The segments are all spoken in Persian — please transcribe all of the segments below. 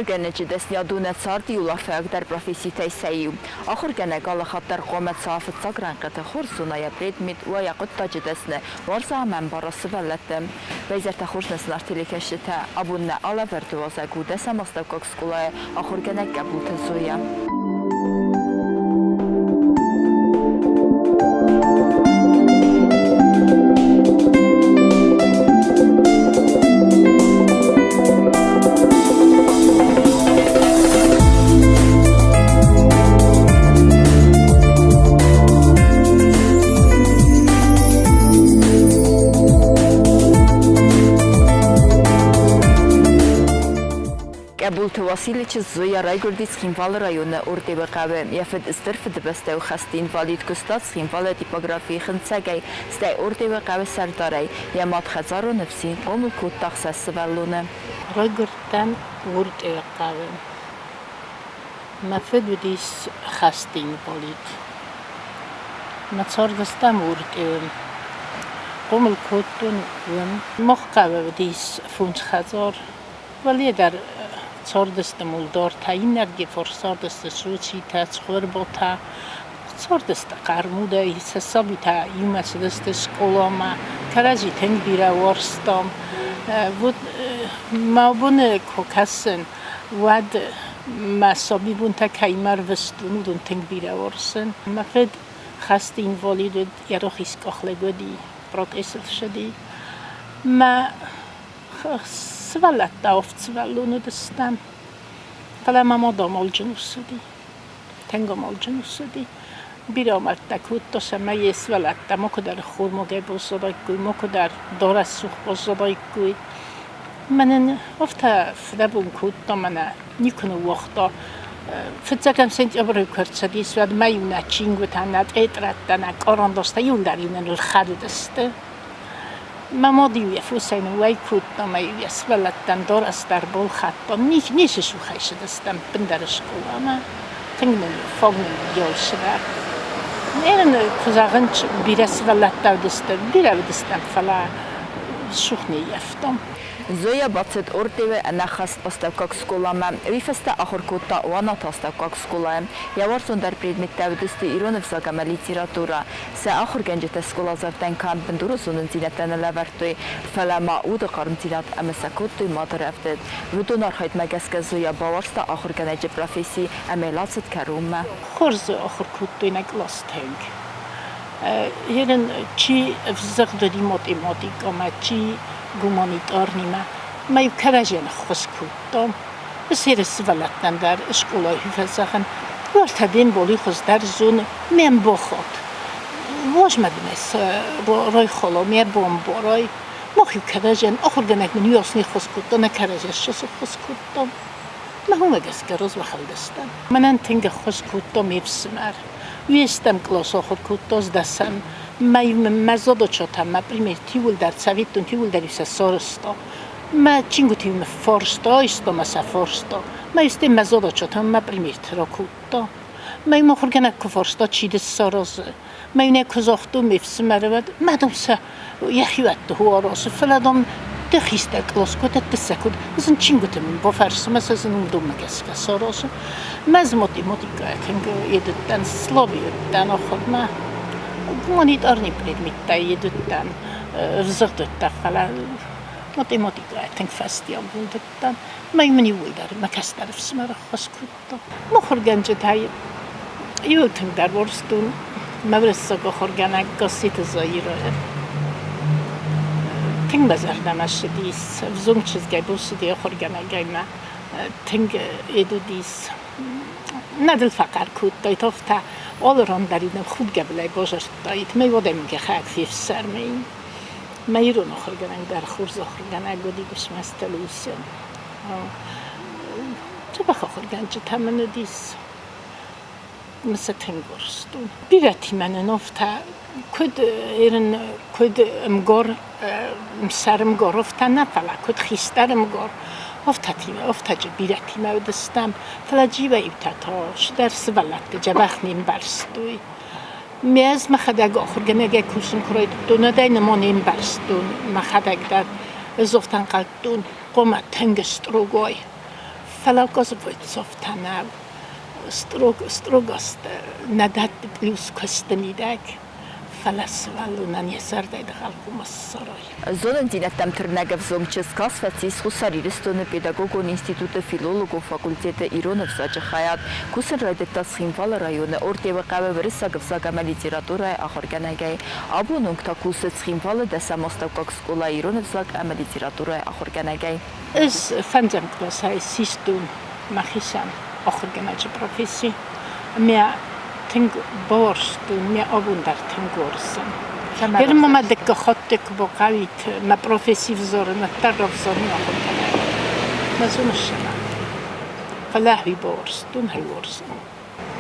Ахыргенечи десниадунет сарди улафеак дар професситай сею. Ахыргенек алахаттар қомет саафет сагранқete хурсуная предмет уаяқут таджидесне варса амен барасы веллетте. Везерте хурснесн артиликешите абунне алăвăрд вазагу десамастакок скулае ахыргенек габуте зуя. Bultu Vasilić Zoya Raygurditským val rajone Urtibaqave jefed istirfed beste u khastin valid kustatským val tipografii khncegay stay Urtibaqave sardaray yamat khazaro nefsin qomul kut taxsas vallune Raygurdan Urtibaqave mafed udis khastin valid matsardastam Urtibaqave qomul kutun moqave udis funç khazar vali dar Цордесте мулдор та энерги форсардесте сучи та цхорбота цордесте кармуда и сасабита юмасдесте школама каражи тенгбира ворстом вот мабуне кокасен вад масаби бунта каймар вестун дун тенгбира ворсен мафед хастин волид ярохис кохлегоди протесет шди ма Svallatta oftsvallun udestam. Kalama modom oljunussudi. Tengom oljunussudi. Biromatta kuttosa mäje svalatta mokodar hurmoge bosodaikui mokodar dorassuh bosodaikui. Manen ofta fdabun kuttomana nikunu waqta Fitzakan sent abrukörtsadi svad majuna chingutanat etrattana korondosta jundarinen ulkhadudeste. Mamodi fusain waikut na mai svalatan dorastar bolkhatto nish shu khayshadastam pindarishkola ma tingmen fogmen yolshra neren kuzaganch birasvalatavdastam biravdastam fala shukhni yaftom Zoya bacet Urtive nahast postavkak skolama vifesta ahorkutta vanatastakak skolaem yavarson dar predmettavdisti ironovsagama literatura se ahorgenjete skolazavten kan bendurusunun zineten alăvărdui falama uda qarntinat amesakuttu madaraftet vudonar hayt magaska Zoya bavarsta ahorgeneje profesi amelatset karuma khorzo ahorkuttu inaklasteng Jeden ci vzagdodi matematika ci gumanitarnima mai karajen khoskuttom seres valatnan dar skola hüfezachen vartadin boli khosdar zun men bokhot vojmadmes roy kholo me bomboray mohi karajen akhurganak min yosni khoskuttom karajen shos khoskuttom ma huma gaskaroz vakhaldastan manan tinga khoskuttom ifsmar Viestem klos akhurkuttos dasam Mai mazodo chotam, ma primer tiul dar savitun tiul dar isa sorsto. Ma cingutim forsto, isto ma sa forsto. Ma este mazodo chotam, ma primer trokutto. Ma imo khurganak forsto chides soros. Ma ine kozohtu mifsmarvad, ma domsa yahivat huoros. Faladom tehista kloskot ettesakud. Zan cingutim bofars, ma sa zan dumagaska soros. Ma zmoti motika keng edettan sloviettan okhma. Humanitarni predmetta jeduttan vzrdutta fala matematika tänk fast jag buduttan mai meni uldar ma kastar fsmar khoskutto ma khurganjet hay yutun dar vorstun ma vressa khurganak qasit zaira tänk bazarda mashdis vzumchizgay busdi khurganagay ma tänk edudis nadel fakar kutto tofta Allron där inne khudgablay bojashtait me vodem ge khak fifsar me mayro nokhorganak dar khurzokhorganak godi bishmastalusen Çaba khorganch tamanadis مساتنگورستو بیرتی من نفته کد ایرن کد مگور مسرم گرفته نه فلا کد خیسترم گر افته جا بیرتی من دستم فلا جیوه ایبتاتاش در سوالت جبخ نیم برستوی میز مخدگ آخر گنگه کوسن کرای دونه دین ما نیم برستون مخدگ در زفتن قلتون قومت تنگست رو گوی فلاکاز باید صفتنه استروگاست نداد پلیس کستنیدک فلس ولونن یسر داید خالکو مسرای. Zonën dinettem tërnegëv zomë që s'kas facis хусарирistën në pedagogon Institutë Filologu Fakultete Ironë vëzaqë khajat, kusën rajdet të schimvalë rajone orte vë qave vërisa gëvzaga me literatura e ahorganegaj. Abo në këta kusët schimvalë desa mostavkak skola Ironë vëzak e me literatura e ahorganegaj. Ez fenzem klasaj sistun mahisam ahorganegaj profesi, mea tëng borstun, mea abundar tëngorësën. Her moment که خاطر با قویت ما پروفسی وزاره ما تر وزاره ما خود کنه مزونش نه فلاحی بورستون هی ورسن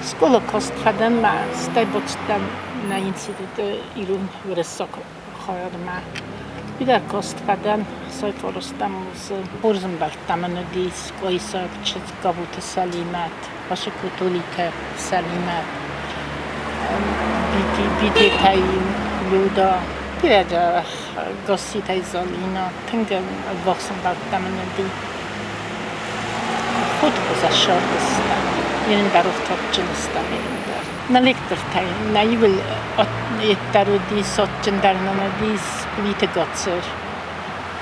سکولا کاست خدم ما ستی بودستم نه اینسیدت ایران ورساک خواهد ما بیدر کاست خدم سای فرستم از برزم بلتم ندیس قایسا چت کابوت سلیمت باشه کتولیت سلیمت بیتی تایم لودا بیاده گاسی تایزالینا تنگم واقعا بردم ندی خود گذشته دستم یعنی در افتاد جنستم نلیکتر تای نیول اترودی سات جندر ندیس بیت گاتر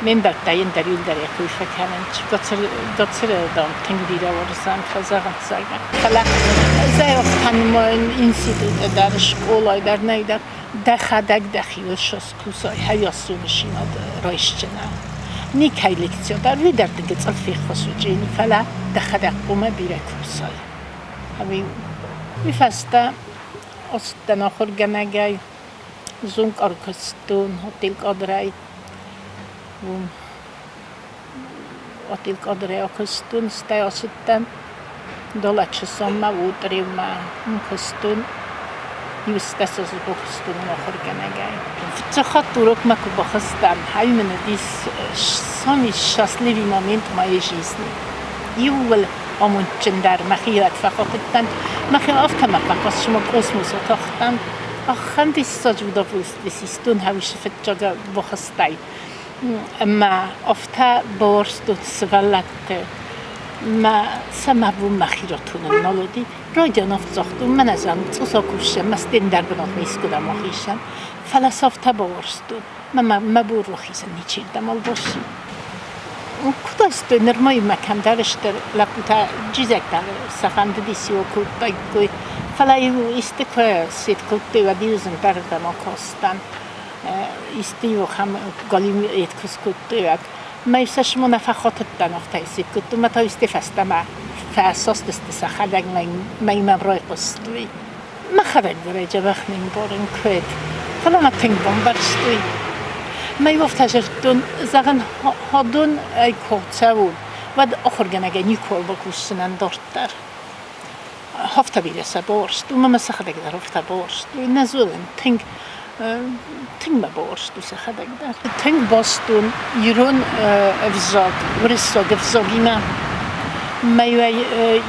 من بر تاین دریل در یکوی فکرم چه گاتر دام تنگ دیره ورزم فزاقت زاگم خلا زیاد خانم اینسیدت در شکولای در نیدر دخدک دخیل شست کوسای هیاسونشین آد رایشچنه نیکی لکتیا در ویدر دیگه تلفیق خسوجینی فلا دخدک قومه بیره کوسای همی میفسته استن آخر گنگای زونگ ارکستون هتل قدرای هتل قدرای ارکستون ستی استن دولت سامه و دریمه کستون یوستس از بخستون آخر گنگای. فتخات دورک مکو بخستم. هاي من دیس سامی شاسلیوی مومنت مایجیزنی. یول آمون چندر مخیلت فقطتن مخیل آفکم فقط شما کosmos تاختن. آخرین دیس ساجودا وست بسیستون هاویش فتجاga بخستای. اما آفتا بارستود سوالته. ما سمعو مخیراتون نالودی رایده نفت زاختم من از آن تساکوشم مستن در بنات میسکودم آخیشم فلسفه باورستون ما بور روخیزن نیچیل دمال باشی کداست نرمای مکان درش در لپوتا جیزک در سخند دیسی و کود کوی فلایو استکوه سید کودی و دیوزن در دم آکاستن استیو هم گالیم ایت کس کودی ما يسش منافخات التنافت هيسيب كنت ما تايستفست ما فأساس تستخدم ما يمرأي قصدي ما خرج برای جبخنیم بارن كويت فلا ما تنبون برستوي ما يفتجرتون زغن هادون أي كوتساون ود آخر جنگه نیکول با کوشنن دارتر هفته بیرسه بارست و ما سخته در هفته بارست و نزولن تنگ بارست و سخته در تنگ باستون ایران افزاد ورساد افزادیمه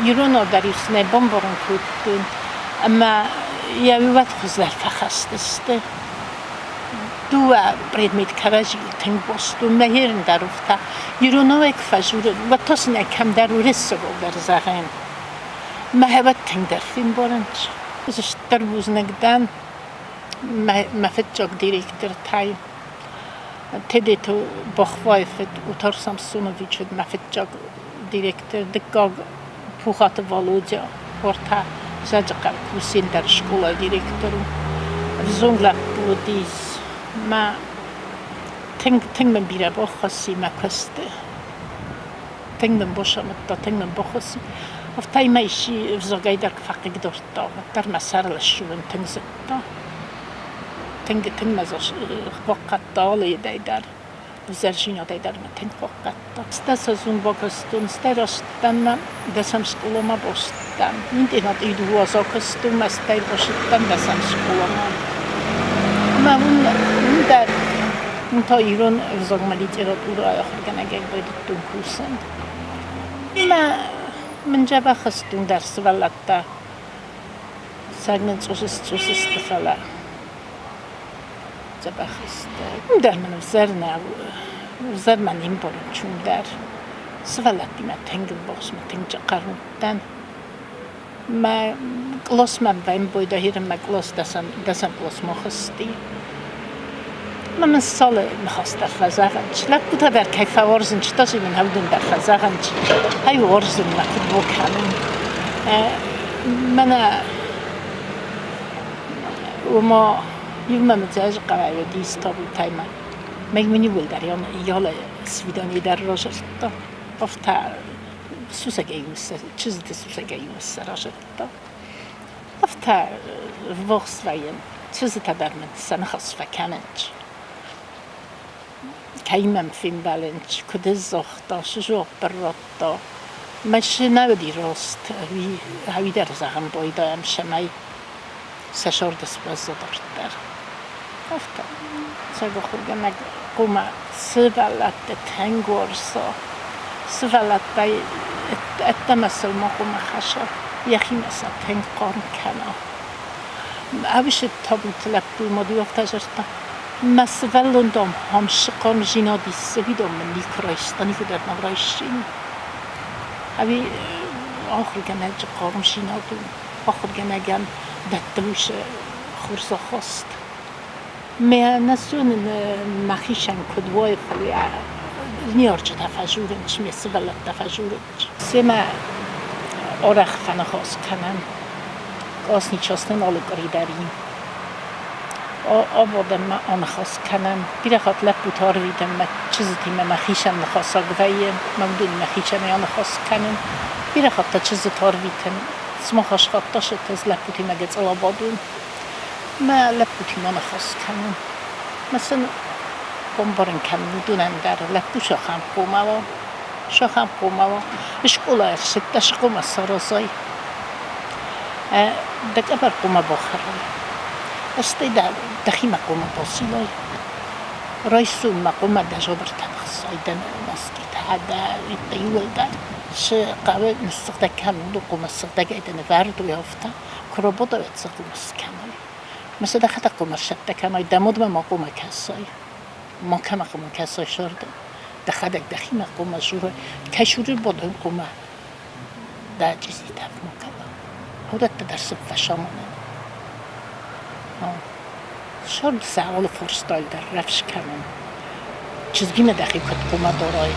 ایران آدریس نه بمبارون کردن اما یه وقت خزر فخست است دو برید کاجی تنگ باستون مهرن در افته ایران ها یک فجور و تاس نکم در ورساد در زغن مهبت تنگ در فیلم بارنج ازش دربوز نگدن مفتجاق دیرکتر تای تدی تو بخوای فت اتارسام سونوی شد مفتجاق دیرکتر دکاق پوخات والودیا ورتا زاجقا کوسین در شکولا دیرکترو زونگلا بودیز ما تنگ من بیره بخواسی ما کسته تنگ من باشم تا تنگ من بخواسی افتای مایشی افزاگای در فقیق دارتا در مسار لشون تنگ زدتا تنگ مزاش وقت دالی دایدار وزرجینا دایدار من تنگ وقت دا استاس از اون باکستون استراستن من دسم سکولا ما باستم این دیگر ایدو از آکستون استای باشتن دسم سکولا ما اون در اون تا ایران افزاگ لیتراتور آخر کنگه باید دون کوسند من جبه خستون درس ولده سعی سوسست فلا جبه خسته در من وزر نه وزر من این بارم چون در سفلتي ما تنجم باس ما تنجا قرنتن ما قلاس ما بين بويدا هيرم ما قلاس دسن قلاس ما خستي ما من سال مخاست در فزاغنش لك بودا در كيف ورزنش تاسي من هودن در فزاغنش هاي ورزن ما كنت بوكانن منا وما يوم ما متزاج قاعد ديستابل تايما مگمنی ول در یالا سویدانی در راجرتا افتا سوسگی مستر چیز دی سوسگی مستر راجرتا افتا وقت وین چیز تا در من سنخاص فکننج کیمم فیلم بالنج کد زختا شجوع براتا مش نودی راست هوی در زخم بایدایم شمای سشار دست بزدار در افتا سعی خورگم قوم سوالات تنگورسا سوالات بای اتمسل ما قوم خشا یخی مثلا تنگ قارن کنا اویش تابون تلپول مادی افتاجرتا مسئولون دام همش قارن جینا دیسه بیدام من نیکرایستانی که در نورایشین اوی آخر گنه جا قارن جینا دون آخر گنه گن دتلوش خورزا خواست ما نسون مخیشن کدوای فلی نیارچه تفجورنش میشه ولی تفجورنش سیما آرخ فنخواست کنن آسنی چاستن آلگاری داریم آبادم ما آنخواست کنن بیره خاط لپوتار ویدم ما چیزی تیم مخیشن نخواست آگوهیم ممدون مخیشن آنخواست کنن بیره خاط تا چیزی تار ویدم سماخش خاط تاشد از لپوتی مگز آبادون ما لپوتی ما نخواست کنن مثلا بمبارن کنن دونن در لپو شاخم قومه و اشکولا ارشد اشکوما سارازای دک ابر قومه باخرای استی دخیم قومه باسیلای رایسون مقومه دجابر تنخصای دن مسکیت هده ایتیول در شه قوه نسخده کنون قومه سخده گیدن ورد و یافته کرابودا ویت سخده مسکنای مثل دخت قومه شده کنای دمود ما قومه کسای ما کم قومه کسای شرده دخدک دخیم قومه جوره کشوری بودن قومه دا جزی تف مکلا هودت در سب فشامانه شرد سعال فرستال در رفش کنن چیزگیم دخی کت قومه دارای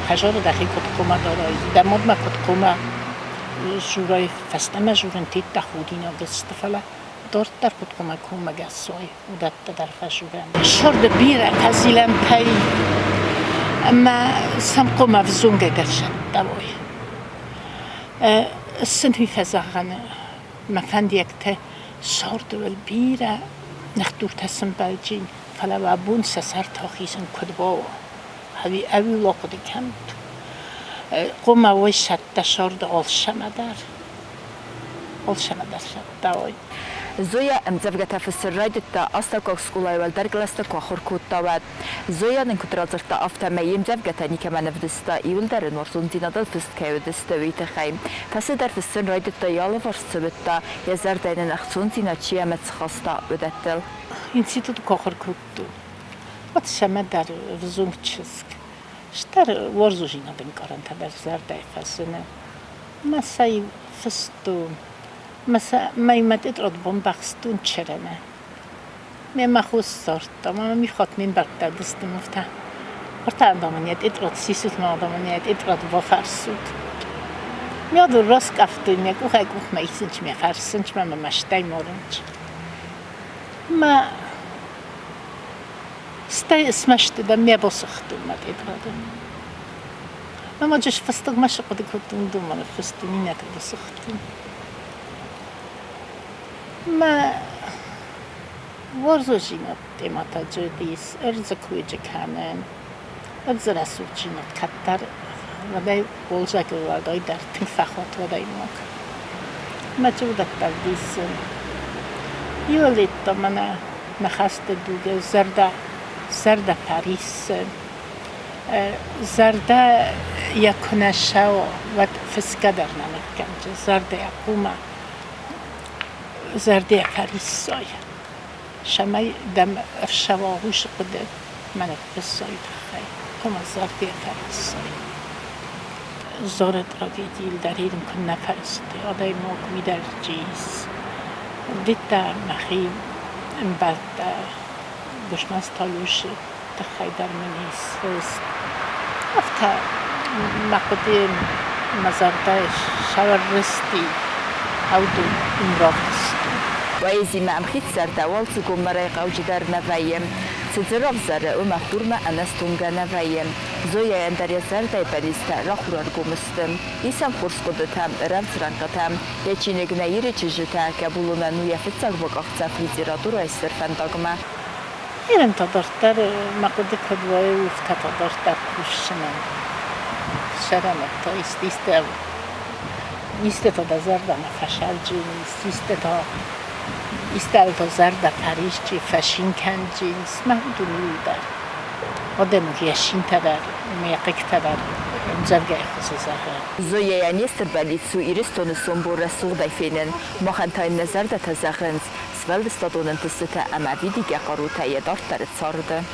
هجار دخی کت قومه دارای دمود ما کت قومه جورای فستمه جورن تید دخودین آگست فلا دارت در کت قومه قومه گسای هودت در فشورن شرد بیره پزیلم پی اما سم قومه وزونگه در شد دوای السنت مفزغن مفنديك ته شرد والبيرة نخدور تسم بالجين فلا وابون سسر تاخيسن كدباوا هذه أول وقت كمت قوم ويشت شرد آل شمدر شد دوای زویا امزفگت فسر راید تا استاکاک سکولای ول درگلست کو خورکوت تاود زویا نکترازر تا افتا میم زفگت نیکه نفدستا ایول در نورزون زینادل فست کیودست ویت خیم پس در فسر راید تا یال ورسبت تا یزر دین نخسون زینا چی امت خاستا ودتل اینستیتوت کو خورکوت وقت شما در وزون چسک شتر ورزو زینادن کارن تا در زرد فسنه مسای فستون مثلا میمد ادراد بمبخستون چرنه میام خوش سرت اما میخواد من برد دست مفته ارتا آدمانیت ادراد سیست ما آدمانیت ادراد وفرسود میاد راست کفتون میگو خیلی گفت میسنج میفرسنج من مشتای مورنج ما ستی اسمش دادم میباسختون مد ادرادم ما جش فستق مش قد کردم دو من فستونی نکرد باسختون ما ورزو جينات تيماتا جديس ارز كويجة كانن ارز رسول جينات كتر وداي بولجاك وداي در تنفخات وداي موك ما جودت برديسن يوليت طمنا نخست دوغة زرده باريس زرده يكون شاو ود فسكدر نمكنج زرده يقوم زرده پریسای شمای دم ارشواهوش قده من بسای دخواه کم زرده پریسای زار تراجیدی در هیرم کن نفرسته آدای موک میدر جیس دیتا مخیم بعد بشناس تالوش تخیل در منیس فست افتا مقدم مزارده شور رستی او دو امراض وایزی ممخیت سردوال تو گمرای قوج در نویم سدراف زره و مخورم انستونگا نویم زویا اندریا زرده بریسته را خورار گمستم ایسم خورس قدتم رفت رنگتم یچینگ نیر چجته که بولونه نویا فتساق بگاخت فیزیراتور استرفنداغمه ایرم تا دارتر مقده کدوای افتا تا دارتر کشنم شرمت تا ایسته ایسته تا زرده نفشل جینیست ایسته تا ایستال تا زرده پریش چی فشین کن جینیست مهدونی در آدم یشین تدر میقک تدر امزرگه خصوص زهر زویا یعنی استربالیت سو ایرستون سنبور رسول دایفینن مخنتای نظر ده تزاغنز سوال استادون انتسته اما ویدیگه قاروتای دارت درت سارده